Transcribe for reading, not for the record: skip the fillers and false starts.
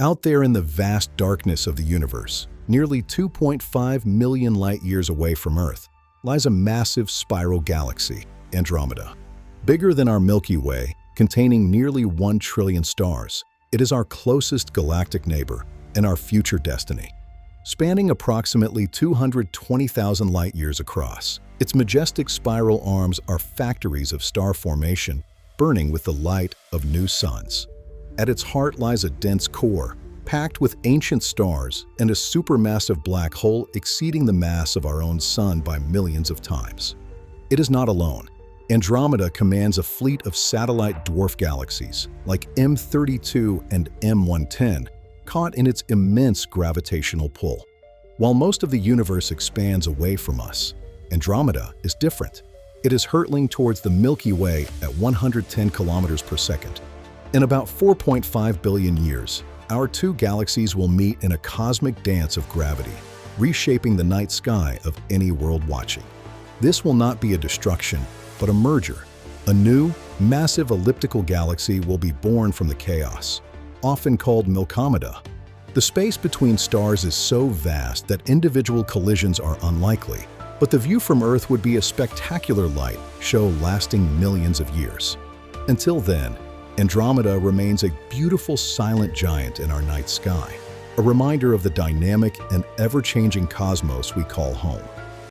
Out there in the vast darkness of the universe, nearly 2.5 million light-years away from Earth, lies a massive spiral galaxy, Andromeda. Bigger than our Milky Way, containing nearly 1 trillion stars, it is our closest galactic neighbor and our future destiny. Spanning approximately 220,000 light-years across, its majestic spiral arms are factories of star formation, burning with the light of new suns. At its heart lies a dense core, packed with ancient stars and a supermassive black hole exceeding the mass of our own Sun by millions of times. It is not alone. Andromeda commands a fleet of satellite dwarf galaxies, like M32 and M110, caught in its immense gravitational pull. While most of the universe expands away from us, Andromeda is different. It is hurtling towards the Milky Way at 110 kilometers per second. In about 4.5 billion years, our two galaxies will meet in a cosmic dance of gravity, reshaping the night sky of any world watching. This will not be a destruction, but a merger. A new, massive elliptical galaxy will be born from the chaos, often called Milkomeda. The space between stars is so vast that individual collisions are unlikely, but the view from Earth would be a spectacular light show lasting millions of years. Until then, Andromeda remains a beautiful silent giant in our night sky, a reminder of the dynamic and ever-changing cosmos we call home.